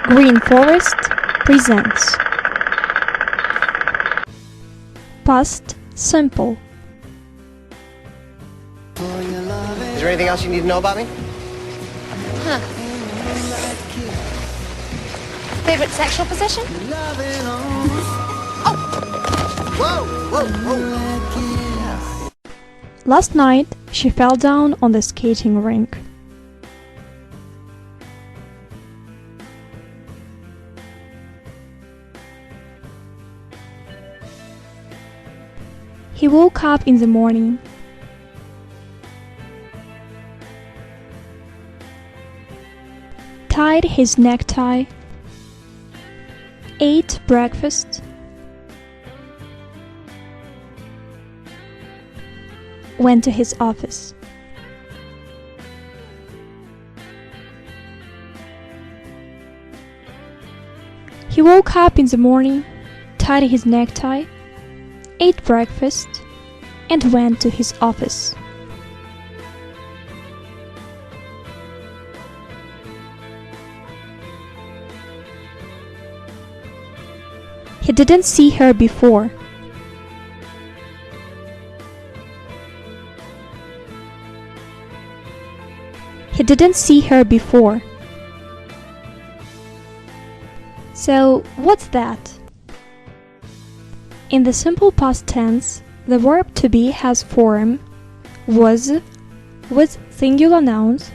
Green Forest presents Past Simple. Is there anything else you need to know about me? Huh. Favorite sexual position? Whoa! Last night, she fell down on the skating rink. He woke up in the morning. Tied his necktie, ate breakfast, went to his office. He woke up in the morning, tied his necktie, ate breakfast, and went to his office. He didn't see her before. He didn't see her before. So, what's that? In the simple past tense, the verb to be has form was with singular nouns,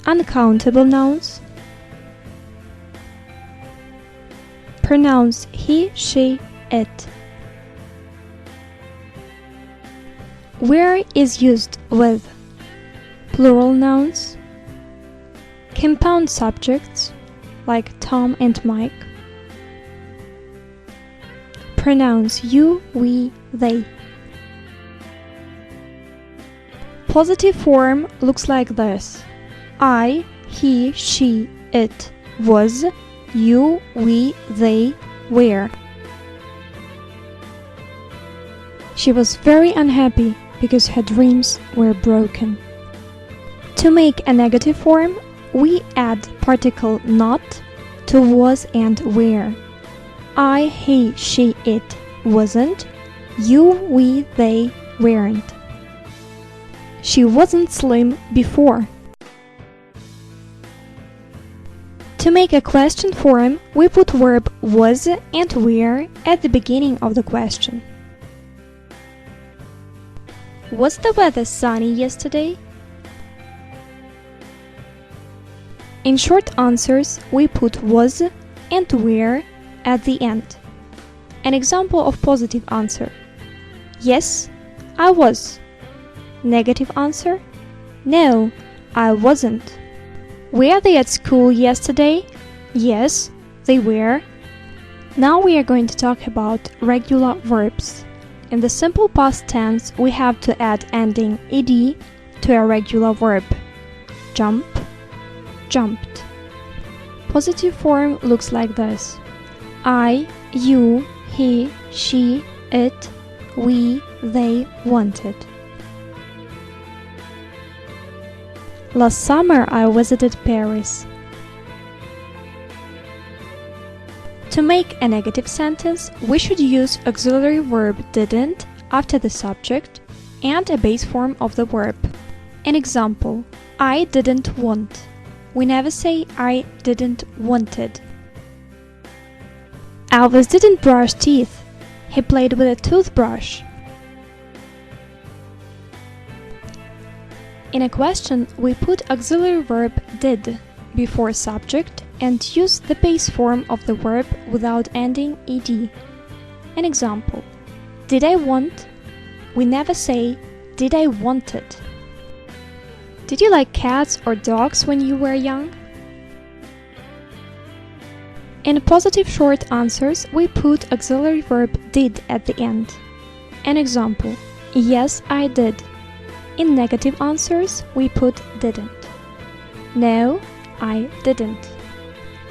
uncountable nouns, pronouns he, she, it. Where is used with plural nouns, compound subjects like Tom and Mike, pronouns you, we, they. Positive form looks like this: I, he, she, it was, you, we, they were. She was very unhappy because her dreams were broken. To make a negative form, we add particle not to was and were. I, he, she, it wasn't. You, we, they weren't. She wasn't slim before. To make a question form, we put verb was and were at the beginning of the question. Was the weather sunny yesterday? In short answers, we put was and were at the end. An example of positive answer: yes, I was. Negative answer: no, I wasn't. Were they at school yesterday? Yes, they were. Now we are going to talk about regular verbs. In the simple past tense, we have to add ending ed to a regular verb. Jump, jumped. Positive form looks like this: I, you, he, she, it, we, they wanted. Last summer I visited Paris. To make a negative sentence, we should use auxiliary verb didn't after the subject and a base form of the verb. An example: I didn't want. We never say I didn't wanted. Elvis didn't brush teeth. He played with a toothbrush. In a question, we put auxiliary verb did before subject and use the base form of the verb without ending ed. An example: did I want? We never say did I wanted. Did you like cats or dogs when you were young? In positive short answers, we put auxiliary verb did at the end. An example: yes, I did. In negative answers, we put didn't. No, I didn't.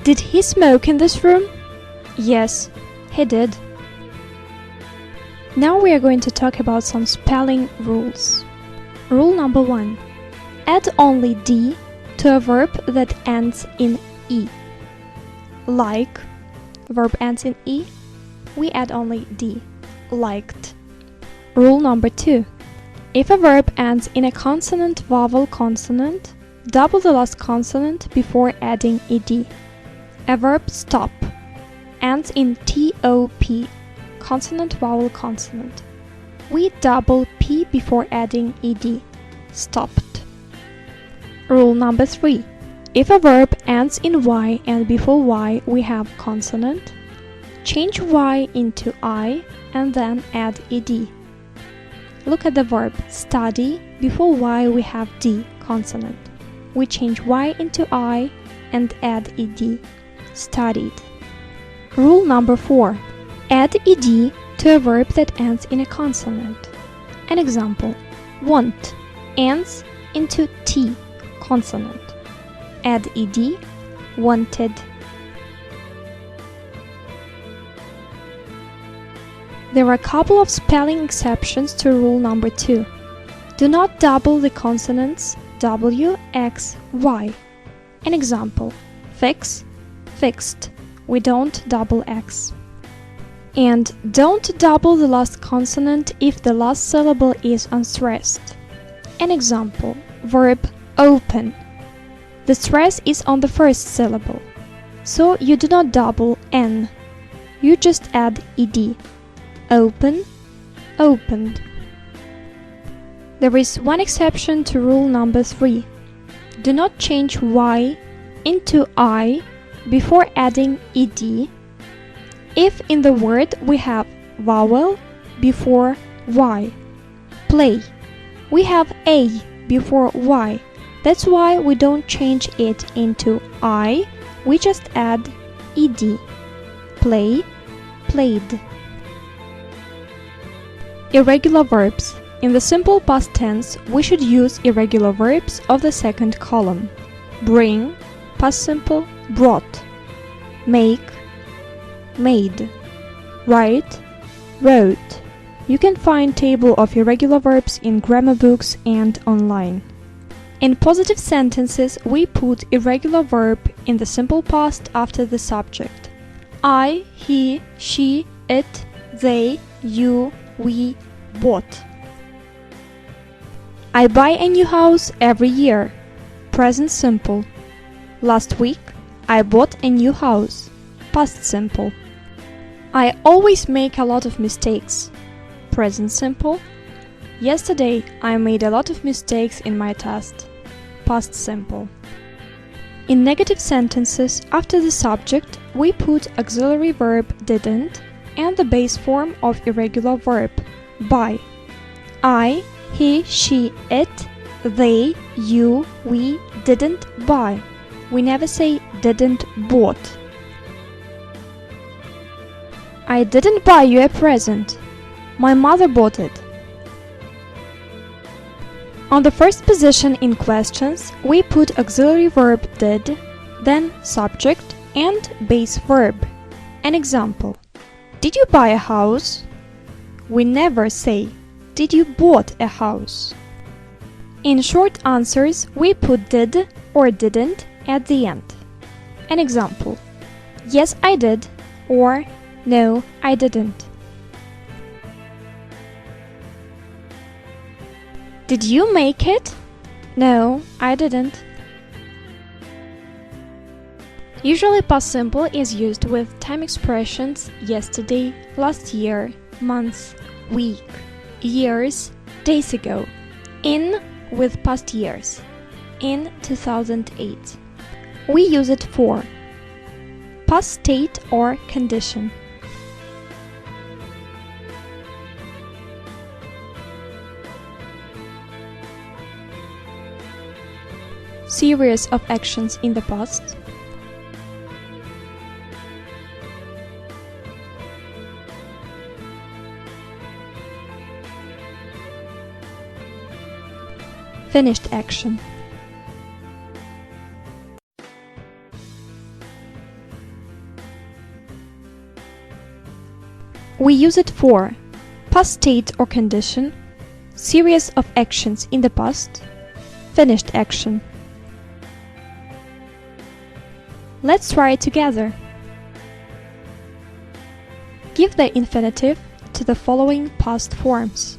Did he smoke in this room? Yes, he did. Now we are going to talk about some spelling rules. Rule number 1. Add only D to a verb that ends in E. Like, verb ends in E, we add only D. Liked. Rule number 2. If a verb ends in a consonant vowel consonant, double the last consonant before adding ed. A verb stop ends in top, consonant vowel consonant. We double p before adding ed. Stopped. Rule number 3. If a verb ends in y and before y we have consonant, change y into I and then add ed. Look at the verb study. Before y we have d, consonant. We change y into I and add ed. Studied. Rule number 4. Add ed to a verb that ends in a consonant. An example: want ends into t, consonant. Add ed, wanted. There are a couple of spelling exceptions to rule number 2. Do not double the consonants w, x, y. An example: fix, fixed. We don't double x. And don't double the last consonant if the last syllable is unstressed. An example: verb open. The stress is on the first syllable, so you do not double n. You just add ed. Open, opened. There is one exception to rule number 3. Do not change y into I before adding ed if in the word we have vowel before y. Play. We have a before y. That's why we don't change it into I, we just add ed. Play, played. Irregular verbs. In the simple past tense, we should use irregular verbs of the second column. Bring, past simple, brought. Make, made. Write, wrote. You can find table of irregular verbs in grammar books and online. In positive sentences, we put irregular verb in the simple past after the subject. I, he, she, it, they, you, we bought. I buy a new house every year. Present simple. Last week, I bought a new house. Past simple. I always make a lot of mistakes. Present simple. Yesterday, I made a lot of mistakes in my test. Past simple. In negative sentences, after the subject, we put auxiliary verb didn't and the base form of irregular verb, buy. I, he, she, it, they, you, we didn't buy. We never say didn't bought. I didn't buy you a present. My mother bought it. On the first position in questions, we put auxiliary verb did, then subject and base verb. An example: did you buy a house? We never say, did you bought a house? In short answers, we put did or didn't at the end. An example: yes, I did, or no, I didn't. Did you make it? No, I didn't. Usually past simple is used with time expressions yesterday, last year, month, week, years, days ago. In with past years. In 2008. We use it for past state or condition. Series of actions in the past. Finished action. We use it for past state or condition, series of actions in the past, finished action. Let's try it together. Give the infinitive to the following past forms.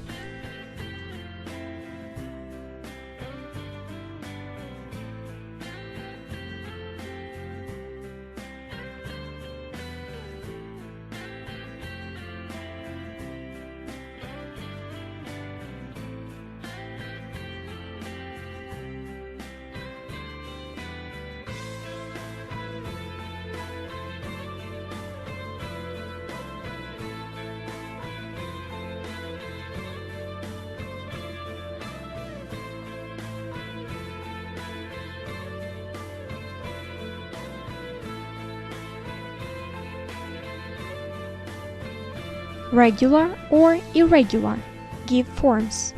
Regular or irregular. Give forms.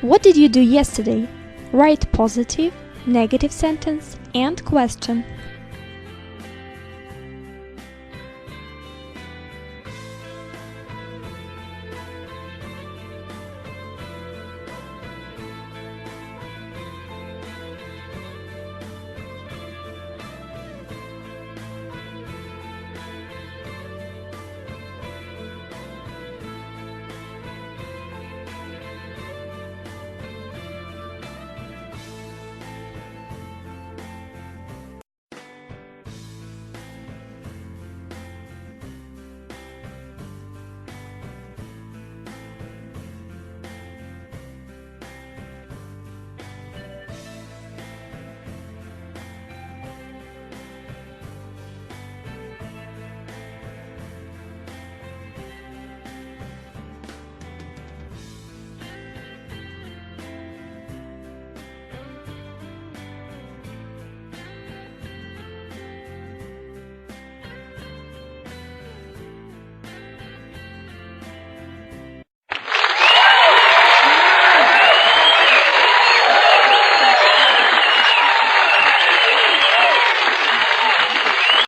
What did you do yesterday? Write positive, negative sentence and question.